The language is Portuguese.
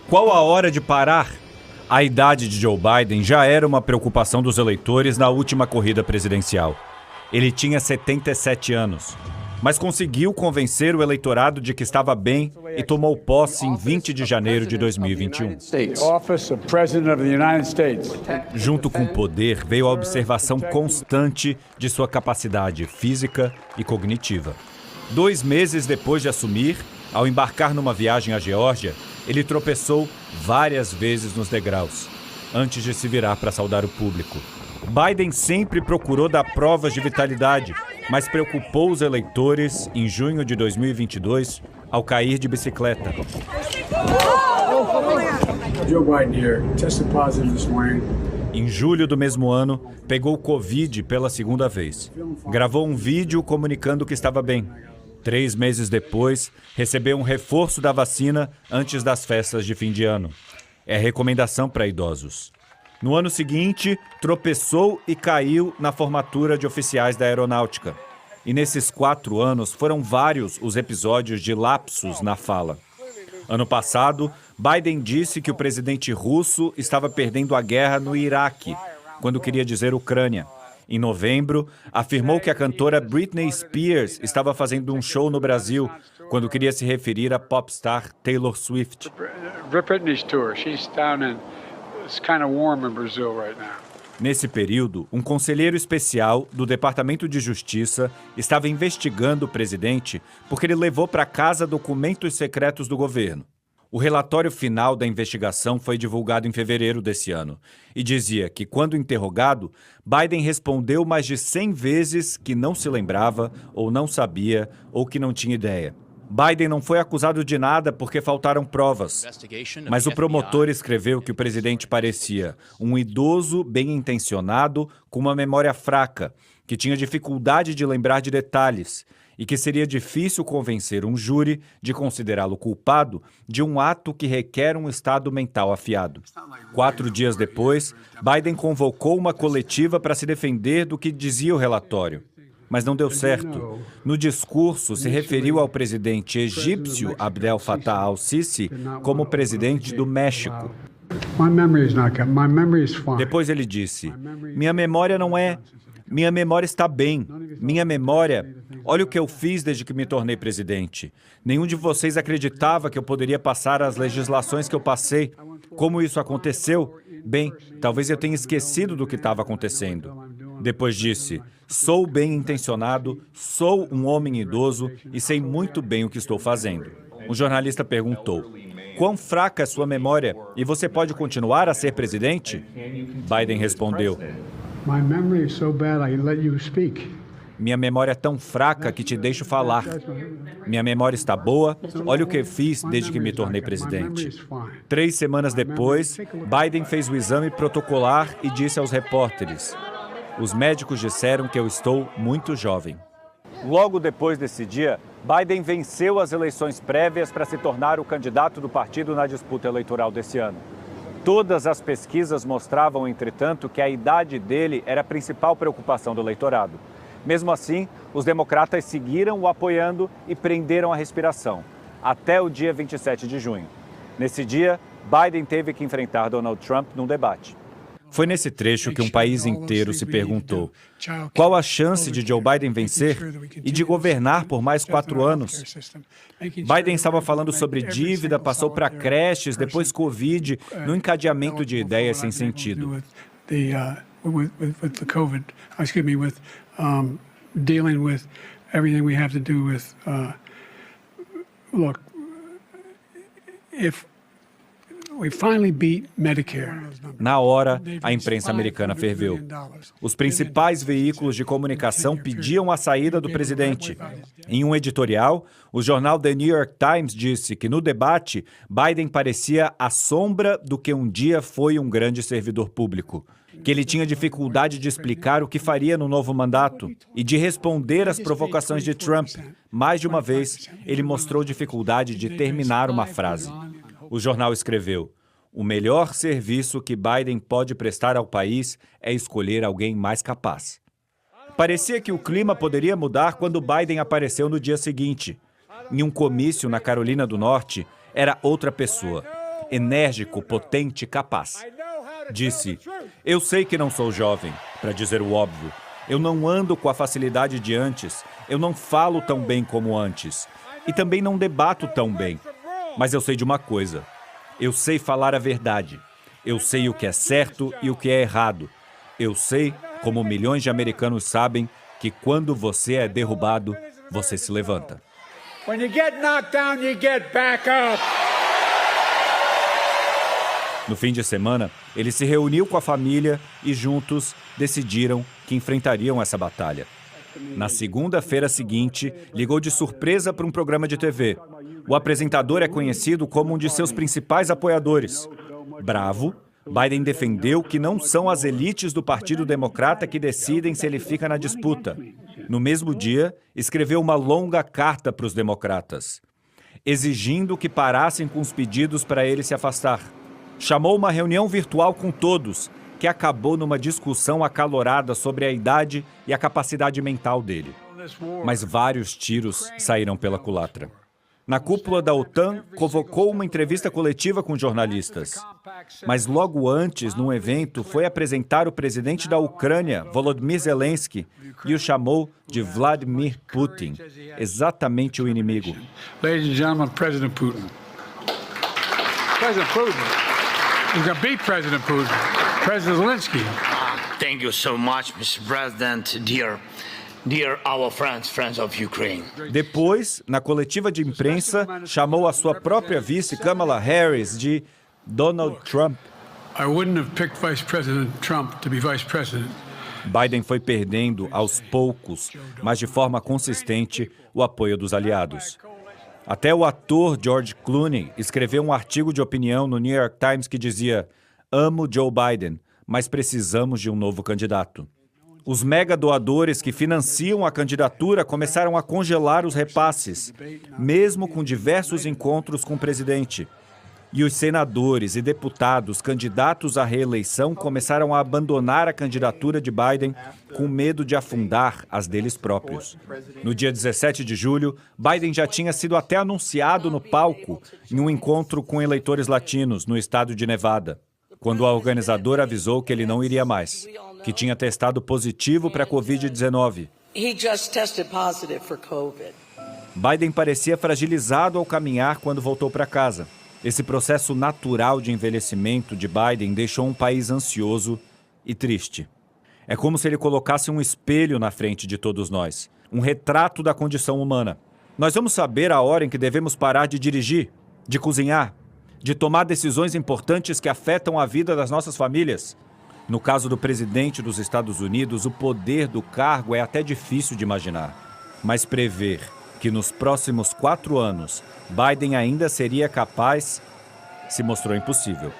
Qual a hora de parar? A idade de Joe Biden já era uma preocupação dos eleitores na última corrida presidencial. Ele tinha 77 anos, mas conseguiu convencer o eleitorado de que estava bem e tomou posse em 20 de janeiro de 2021. Junto com o poder veio a observação constante de sua capacidade física e cognitiva. 2 meses depois de assumir, ao embarcar numa viagem à Geórgia, ele tropeçou várias vezes nos degraus, antes de se virar para saudar o público. Biden sempre procurou dar provas de vitalidade, mas preocupou os eleitores em junho de 2022 ao cair de bicicleta. Joe Biden here, tested positive this morning. Em julho do mesmo ano, pegou Covid pela segunda vez. Gravou um vídeo comunicando que estava bem. 3 meses depois, recebeu um reforço da vacina antes das festas de fim de ano. É recomendação para idosos. No ano seguinte, tropeçou e caiu na formatura de oficiais da aeronáutica. E nesses 4 anos, foram vários os episódios de lapsos na fala. Ano passado, Biden disse que o presidente russo estava perdendo a guerra no Iraque, quando queria dizer Ucrânia. Em novembro, afirmou que a cantora Britney Spears estava fazendo um show no Brasil, quando queria se referir à popstar Taylor Swift. Nesse período, um conselheiro especial do Departamento de Justiça estava investigando o presidente porque ele levou para casa documentos secretos do governo. O relatório final da investigação foi divulgado em fevereiro desse ano e dizia que, quando interrogado, Biden respondeu mais de 100 vezes que não se lembrava, ou não sabia, ou que não tinha ideia. Biden não foi acusado de nada porque faltaram provas, mas o promotor escreveu que o presidente parecia um idoso bem-intencionado com uma memória fraca, que tinha dificuldade de lembrar de detalhes e que seria difícil convencer um júri de considerá-lo culpado de um ato que requer um estado mental afiado. 4 dias depois, Biden convocou uma coletiva para se defender do que dizia o relatório. Mas não deu certo. No discurso, se referiu ao presidente egípcio Abdel Fattah al-Sisi como presidente do México. Depois ele disse: minha memória não é... Minha memória está bem. Minha memória... Olha o que eu fiz desde que me tornei presidente. Nenhum de vocês acreditava que eu poderia passar as legislações que eu passei. Como isso aconteceu? Bem, talvez eu tenha esquecido do que estava acontecendo. Depois disse: sou bem-intencionado, sou um homem idoso e sei muito bem o que estou fazendo. Um jornalista perguntou: quão fraca é sua memória e você pode continuar a ser presidente? Biden respondeu: minha memória é tão fraca que te deixo falar. Minha memória está boa, olha o que eu fiz desde que me tornei presidente. 3 semanas depois, Biden fez o exame protocolar e disse aos repórteres: os médicos disseram que eu estou muito jovem. Logo depois desse dia, Biden venceu as eleições prévias para se tornar o candidato do partido na disputa eleitoral desse ano. Todas as pesquisas mostravam, entretanto, que a idade dele era a principal preocupação do eleitorado. Mesmo assim, os democratas seguiram o apoiando e prenderam a respiração, até o dia 27 de junho. Nesse dia, Biden teve que enfrentar Donald Trump num debate. Foi nesse trecho que um país inteiro se perguntou: qual a chance de Joe Biden vencer e de governar por mais 4 anos? Biden estava falando sobre dívida, passou para creches, depois Covid, num encadeamento de ideias sem sentido. Dealing with everything we have to do with, look, if we finally beat Medicare. Na hora, a imprensa americana ferveu. Os principais veículos de comunicação pediam a saída do presidente. Em um editorial, o jornal The New York Times disse que no debate, Biden parecia a sombra do que um dia foi um grande servidor público, que ele tinha dificuldade de explicar o que faria no novo mandato e de responder às provocações de Trump. Mais de uma vez, ele mostrou dificuldade de terminar uma frase. O jornal escreveu: o melhor serviço que Biden pode prestar ao país é escolher alguém mais capaz. Parecia que o clima poderia mudar quando Biden apareceu no dia seguinte. Em um comício na Carolina do Norte, era outra pessoa. enérgico, potente e capaz. Disse: eu sei que não sou jovem, para dizer o óbvio. Eu não ando com a facilidade de antes. Eu não falo tão bem como antes. E também não debato tão bem. Mas eu sei de uma coisa. Eu sei falar a verdade. Eu sei o que é certo e o que é errado. Eu sei, como milhões de americanos sabem, que quando você é derrubado, você se levanta. When you get knocked down, you get back up. No fim de semana, ele se reuniu com a família e juntos decidiram que enfrentariam essa batalha. Na segunda-feira seguinte, ligou de surpresa para um programa de TV. O apresentador é conhecido como um de seus principais apoiadores. Bravo, Biden defendeu que não são as elites do Partido Democrata que decidem se ele fica na disputa. No mesmo dia, escreveu uma longa carta para os democratas, exigindo que parassem com os pedidos para ele se afastar. Chamou uma reunião virtual com todos, que acabou numa discussão acalorada sobre a idade e a capacidade mental dele. Mas vários tiros saíram pela culatra. Na cúpula da OTAN, convocou uma entrevista coletiva com jornalistas. Mas logo antes, num evento, foi apresentar o presidente da Ucrânia, Volodymyr Zelensky, e o chamou de Vladimir Putin, exatamente o inimigo. Ladies and gentlemen, President Putin. President Putin. He's going to beat President Putin. President Zelensky. Thank you so much, Mr. President, dear our friends of Ukraine. Depois, na coletiva de imprensa, chamou a sua própria vice, Kamala Harris, de Donald Trump. I wouldn't have picked Vice President Trump to be Vice President. Biden foi perdendo, aos poucos, mas de forma consistente, o apoio dos aliados. Até o ator George Clooney escreveu um artigo de opinião no New York Times que dizia: amo Joe Biden, mas precisamos de um novo candidato. Os mega doadores que financiam a candidatura começaram a congelar os repasses, mesmo com diversos encontros com o presidente. E os senadores e deputados candidatos à reeleição começaram a abandonar a candidatura de Biden com medo de afundar as deles próprios. No dia 17 de julho, Biden já tinha sido até anunciado no palco em um encontro com eleitores latinos no estado de Nevada, quando a organizadora avisou que ele não iria mais, que tinha testado positivo para a Covid-19. Biden parecia fragilizado ao caminhar quando voltou para casa. Esse processo natural de envelhecimento de Biden deixou um país ansioso e triste. É como se ele colocasse um espelho na frente de todos nós, um retrato da condição humana. Nós vamos saber a hora em que devemos parar de dirigir, de cozinhar, de tomar decisões importantes que afetam a vida das nossas famílias. No caso do presidente dos Estados Unidos, o poder do cargo é até difícil de imaginar. Mas prever que nos próximos 4 anos Biden ainda seria capaz se mostrou impossível.